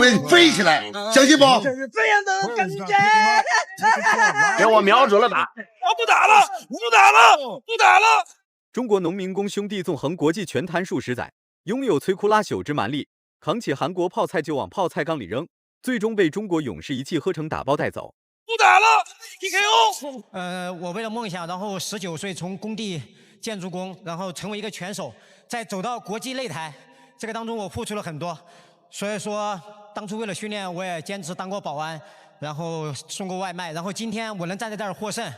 会飞起来，相信不？这是这样的感觉。给我瞄准了打！不打了，不打了，不打了！中国农民工兄弟纵横国际拳坛数十载，拥有摧枯拉朽之蛮力，扛起韩国泡菜就往泡菜缸里扔，最终被中国勇士一气呵成打包带走。不打了 ，TKO。我为了梦想，然后19岁从工地建筑工，然后成为一个拳手，再走到国际擂台，这个当中我付出了很多。所以说，当初为了训练，我也坚持当过保安，然后送过外卖，然后今天我能站在这儿获胜，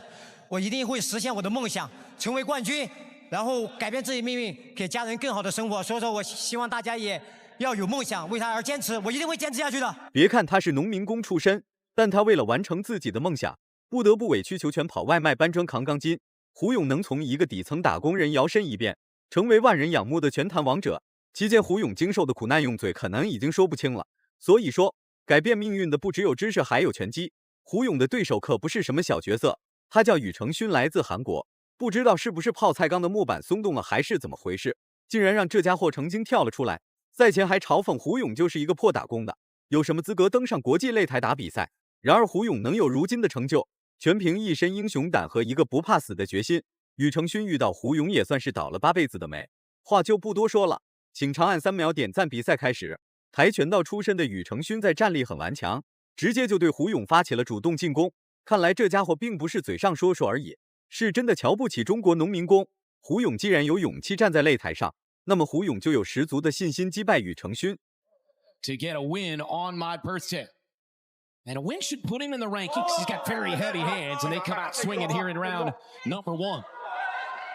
我一定会实现我的梦想，成为冠军，然后改变自己命运，给家人更好的生活。所以说我希望大家也要有梦想，为他而坚持，我一定会坚持下去的。别看他是农民工出身，但他为了完成自己的梦想，不得不委曲求全，跑外卖、搬砖、扛钢筋。胡勇能从一个底层打工人摇身一变，成为万人仰慕的拳坛王者，期间胡勇经受的苦难用嘴可能已经说不清了。所以说，改变命运的不只有知识，还有拳击。胡勇的对手可不是什么小角色，他叫宇成勋，来自韩国。不知道是不是泡菜缸的木板松动了，还是怎么回事，竟然让这家伙成精跳了出来。赛前还嘲讽胡勇就是一个破打工的，有什么资格登上国际擂台打比赛？然而胡勇能有如今的成就，全凭一身英雄胆和一个不怕死的决心。宇成勋遇到胡勇也算是倒了8辈子的霉。话就不多说了，请长按3秒点赞。比赛开始，跆拳道出身的宇成勋在战力很顽强，直接就对胡勇发起了主动进攻。看来这家伙并不是嘴上说说而已，是真的瞧不起中国农民工。胡勇既然有勇气站在擂台上，那么胡勇就有十足的信心击败宇成勋。 To get a win on my birthday. And a win should put him in the rankings. He's got very heavy hands, and they come out swinging here in round number 1.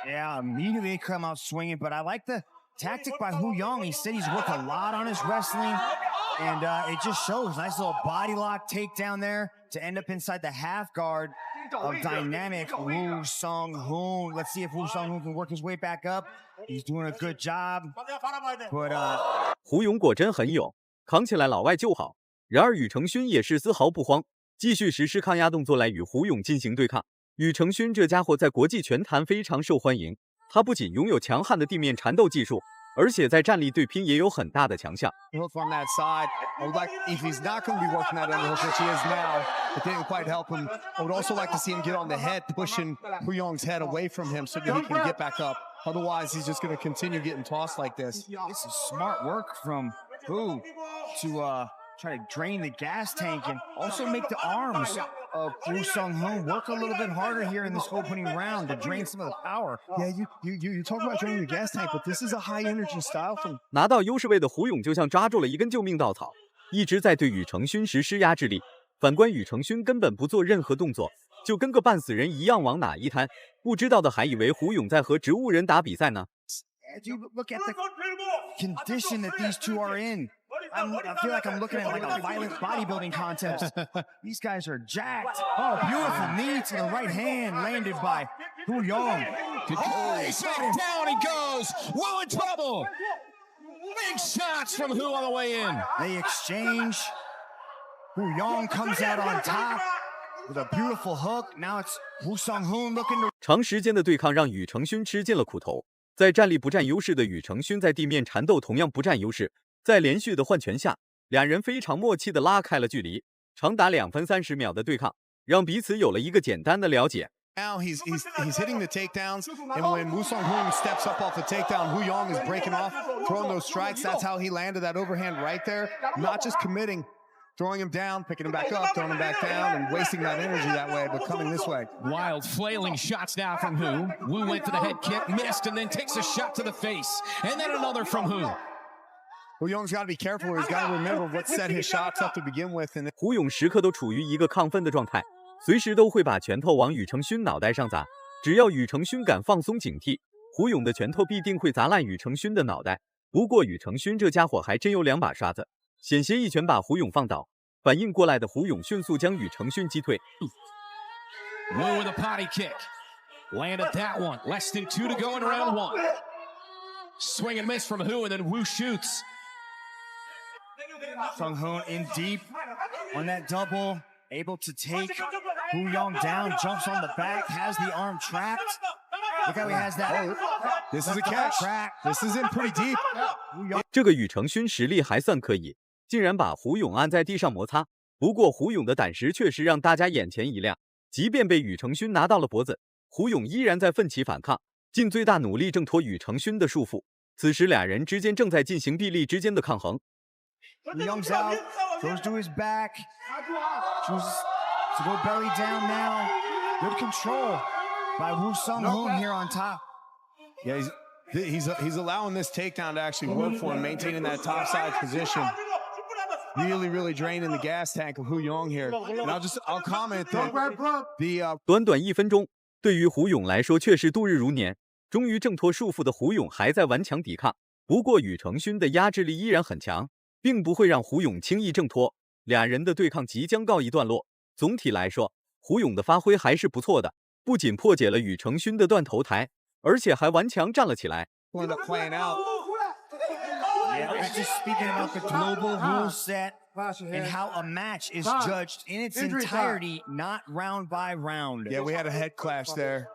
Yeah, immediately they come out swinging, but I like the tactic by Hu Yong. He said he's worked a lot on his wrestling, and it just shows. Nice little body lock takedown there to end up inside the half guard of dynamic Woo Sung-hoon. Let's see if Woo Sung-hoon can work his way back up. He's doing a good job, but 胡勇果真很勇，扛起来老外就好。然而宇成勋也是丝毫不慌，继续实施抗压动作来与胡勇进行对抗。宇成勋这家伙在国际拳坛非常受欢迎，他不仅拥有强悍的地面缠斗技术，而且在站立对拼也有很大的强项。Hook on that side. I would like if he's not going to be working that underhook, which he is now. It didn't quite help him. I would also like to see him get on the head, pushing Hu Yong's head away from him so that he can get back up. Otherwise, he's just going to continue getting tossed like this. this is smart work from Hu to try to drain the gas tank and also make the arms of Woo Sung-hoon work a little bit harder here in this opening round to drain some of the power. Yeah, you talk about draining the gas tank, but this is a high energy style from 拿到优势位的胡勇就像抓住了一根救命稻草，一直在对宇成勋实施压制力。反观宇成勋根本不做任何动作，就跟个半死人一样往哪一摊。不知道的还以为胡勇在和植物人打比赛呢。Dude, look at the condition that these two are in. I feel like I'm looking at like a violent bodybuilding contest. These guys are jacked. Oh, beautiful knee to the right hand landed by Hu Yong. Nice. Down he goes. Woo in trouble. Big shots from Hu on the way in. They exchange. Hu Yong comes out on top with a beautiful hook. Now it's Woo Sung-hoon looking to 长时间的对抗让宇成勋吃尽了苦头，在站立不占优势的宇成勋在地面缠斗同样不占优势。在连续的换拳下，两人非常默契地拉开了距离，长达2分30秒的对抗，让彼此有了一个简单的了解。now he's hitting the takedowns, and when Woo Sung-hoon steps up off the takedown, Hu Yong is breaking off, throwing those strikes. That's how he landed that overhand right there. Not just committing, throwing him down, picking him back up, throwing him back down, and wasting that energy that way, but coming this way. Wild flailing shots now from Hu. Wu went for the head kick, missed, and then takes a shot to the face. And then another from Hu. Hu Yong's got to be careful. He's got to remember what set his shots up to begin with. And 胡勇时刻都处于一个亢奋的状态，随时都会把拳头往宇成勋脑袋上砸。只要宇成勋敢放松警惕，胡勇的拳头必定会砸烂宇成勋的脑袋。不过宇成勋这家伙还真有2把刷子，险些一拳把胡勇放倒。反应过来的胡勇迅速将宇成勋击退。Wu with a potty kick. Landed that one. Less than 2 to go in round 1. Swing and miss from Hu, and then Wu shoots. Sung-hoon in deep on that double, able to take Hu Yong down, jumps on the back, has the arm trapped. Look how he has that. this is a catch. This is in pretty deep. 这个宇成勋实力还算可以，竟然把胡勇按在地上摩擦。不过胡勇的胆识确实让大家眼前一亮，即便被宇承勋拿到了脖子，胡勇依然在奋起反抗，尽最大努力挣脱宇承勋的束缚。此时俩人之间正在进行臂力之间的抗衡。Young's out, goes to his back, chooses to go belly down now. Good control by Woo Sung Hoon here on top. Yeah, he's allowing this takedown to actually work for him, maintaining that top side position. Really draining the gas tank of Hu Yong here. And I'll comment that the 短短1分钟，对于胡勇来说却是度日如年。终于挣脱束缚的胡勇还在顽强抵抗，不过宇承勋的压制力依然很强，并不会让胡勇轻易挣脱。俩人的对抗即将告一段落。总体来说，胡勇的发挥还是不错的，不仅破解了宇承勋的断头台，而且还顽强站了起来。Yeah, just speaking about the global rule set and how a match is judged in its entirety, not round by round. Yeah, we had a head clash there.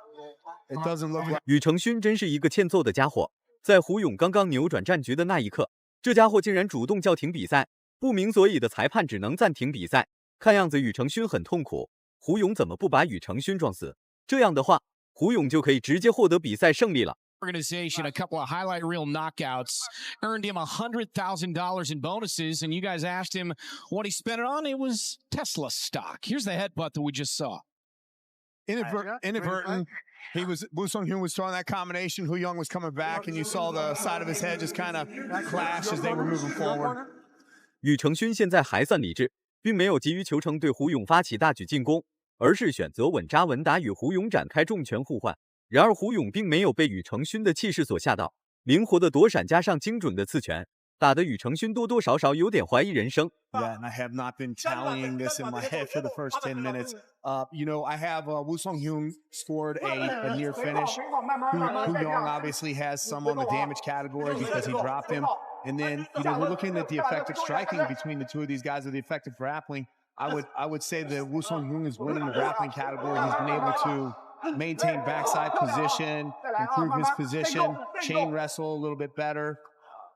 It doesn't look like 宇承勋真是一个欠揍的家伙，在胡勇刚刚扭转战局的那一刻，这家伙竟然主动叫停比赛，不明所以的裁判只能暂停比赛。看样子宇承勋很痛苦，胡勇怎么不把宇承勋撞死？这样的话，胡勇就可以直接获得比赛胜利了。Organization, a couple of highlight reel knockouts earned him $100,000 in bonuses, and you guys asked him what he spent it on. It was Tesla stock. Here's the headbutt that we just saw. inadvertent. Woo Sung Hoon was throwing that combination. Hu Yong was coming back, and you saw the side of his head just kind of clash as they were moving forward. 宇承勋现在还算理智，并没有急于求成对胡勇发起大举进攻，而是选择稳扎稳打与胡勇展开重拳互换。然而胡勇并没有被宇承勋的气势所吓到，灵活的躲闪加上精准的刺拳，打得宇承勋多多少少有点怀疑人生。Yeah, and I have not been tallying this in my head for the first 10 minutes. I have Woo Sung Hoon scored a near finish. Hu Yong obviously has some on the damage category because he dropped him. And then, we're looking at the effective striking between the two of these guys, or the effective grappling. I would say that Woo Sung Hoon is winning the grappling category. He's been able to maintain backside position, improve his position, chain wrestle a little bit better.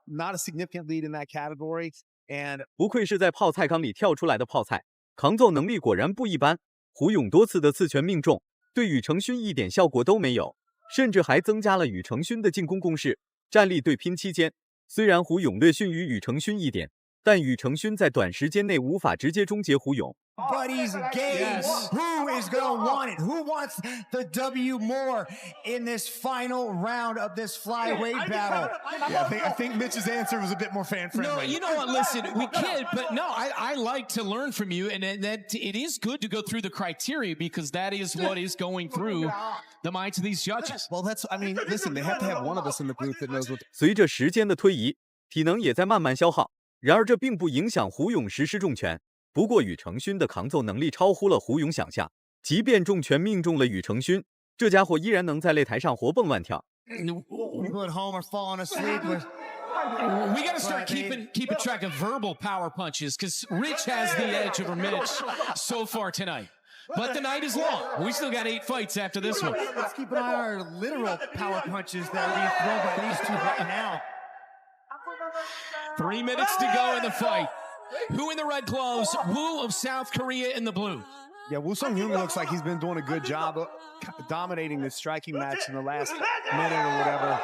Not a significant lead in that category. And 不愧是在泡菜缸里跳出来的泡菜，抗揍能力果然不一般。胡勇多次的刺拳命中，对宇承勋一点效果都没有，甚至还增加了宇承勋的进攻攻势。站立对拼期间，虽然胡勇略逊于宇承勋一点，但宇承勋在短时间内无法直接终结胡勇。Buddies engaged. Who is going to want it? Who wants the W more in this final round of this flyweight battle? Yeah, I think Mitch's answer was a bit more fan-friendly. No, you know what? Listen, we kid, but no, I like to learn from you, and that it is good to go through the criteria because that is what is going through the minds of these judges. Well, listen, they have to have one of us in the group that knows what. 随着时间的推移，体能也在慢慢消耗，然而这并不影响胡勇实施重拳。不过宇承勋的抗揍能力超乎了胡勇想象，即便重拳命中了宇承勋，这家伙依然能在擂台上活蹦乱跳。People at home are falling asleep with. We got to start keeping track of verbal power punches because Rich has the edge over Mitch so far tonight. But the night is long. We still got 8 fights after this one. Let's keep an eye on our literal power punches that are being thrown by these two right now. 3 minutes to go in the fight. Who in the red gloves? Woo of South Korea in the blue. Yeah, Woo Sung Hoon looks like he's been doing a good job of dominating this striking match in the last minute or whatever.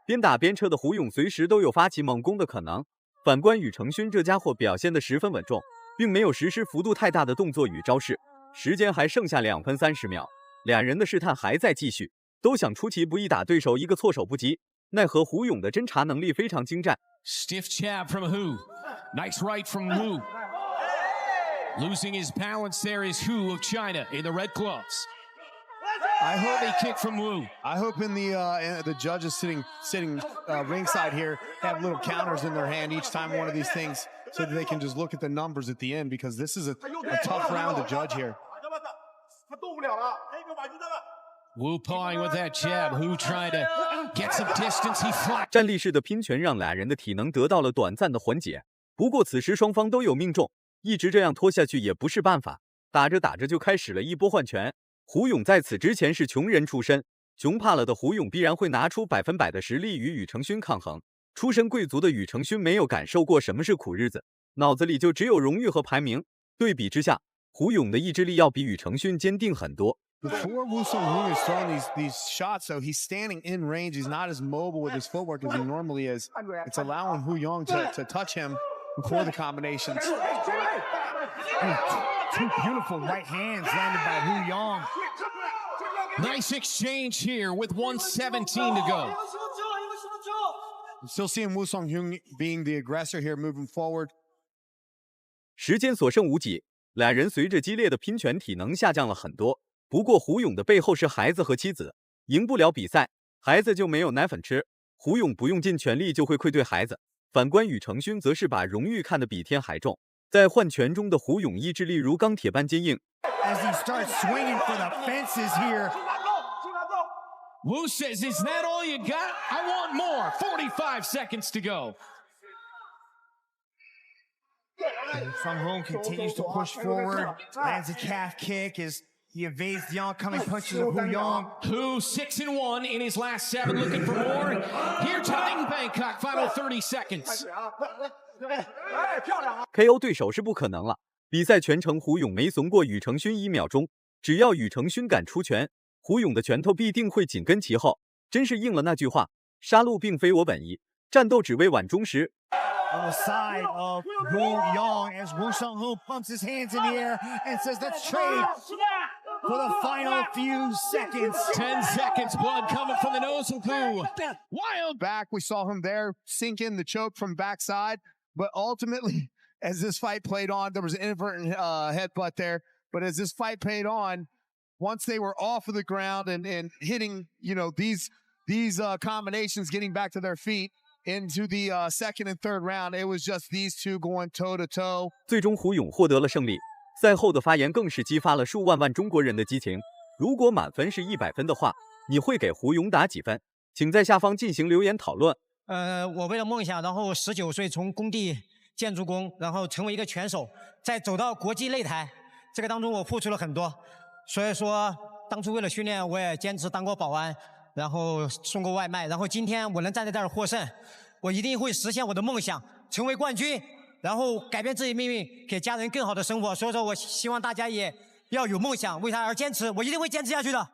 边打边撤的胡勇随时都有发起猛攻的可能。反观宇承勋这家伙表现得十分稳重，并没有实施幅度太大的动作与招式。时间还剩下2分30秒，俩人的试探还在继续，都想出其不意打对手一个措手不及。奈何胡勇的侦查能力非常精湛。Stiff jab from Hu. Nice right from Wu. Losing his balance there is Hu of China in the red gloves. I hope Body kick from Wu. I hope in the judges sitting ringside here have little counters in their hand each time one of these things, so that they can just look at the numbers at the end, because this is a tough round to judge here. Wu pawing with that jab. Hu trying to get some distance. He fought. 站立式的拼拳让俩人的体能得到了短暂的缓解，不过此时双方都有命中，一直这样拖下去也不是办法。打着打着就开始了一波换拳。胡勇在此之前是穷人出身，穷怕了的胡勇必然会拿出100%的实力与宇承勋抗衡。出身贵族的宇承勋没有感受过什么是苦日子，脑子里就只有荣誉和排名。对比之下，胡勇的意志力要比宇承勋坚定很多。Before Woo Sung Hoon is throwing these shots, though, he's standing in range. He's not as mobile with his footwork as he normally is. It's allowing Hu Yong to touch him before the combinations. Two beautiful right hands landed by Hu Yong. Nice exchange here with 1:17 to go. I'm still seeing Woo Sung Hoon being the aggressor here moving forward. 时间所剩无几，俩人随着激烈的拼拳，体能下降了很多。不过胡勇的背后是孩子和妻子，赢不了比赛，孩子就没有奶粉吃。胡勇不用尽全力就会愧对孩子。反观宇承勋，则是把荣誉看得比天还重。在换拳中的胡勇意志力如钢铁般坚硬。As he starts swinging for the fences here. Wu says, "Is that all you got? I want more." 45 seconds to go. Sung Hoon continues to push forward, lands a calf kick as he evades the oncoming punches of Hu Yong. Hu 6-1 in his last 7, looking for more. Here tonight in Bangkok, final 30 seconds. KO 对手是不可能了。比赛全程胡勇没怂过宇承勋1秒钟，只要宇承勋敢出拳，胡勇的拳头必定会紧跟其后。真是应了那句话，杀戮并非我本意，战斗只为晚钟时。On the side of Hu Yong as Woo Sung Hoon pumps his hands in the air and says, "Let's trade for the final few seconds." 10 seconds, blood coming from the nose of Hu. Wild back, we saw him there sink in the choke from backside, but ultimately, as this fight played on, there was an inadvertent headbutt there. But as this fight played on, once they were off of the ground and hitting, these combinations, getting back to their feet. Into the second and third round, it was just these two going toe to toe. 最终胡勇获得了胜利。赛后的发言更是激发了数万万中国人的激情。如果满分是100分的话，你会给胡勇打几分？请在下方进行留言讨论。我为了梦想，然后19岁从工地建筑工，然后成为一个拳手，再走到国际擂台，这个当中我付出了很多。所以说，当初为了训练，我也坚持当过保安。然后送过外卖，然后今天我能站在这儿获胜，我一定会实现我的梦想，成为冠军，然后改变自己命运，给家人更好的生活。所以说我希望大家也要有梦想，为他而坚持，我一定会坚持下去的。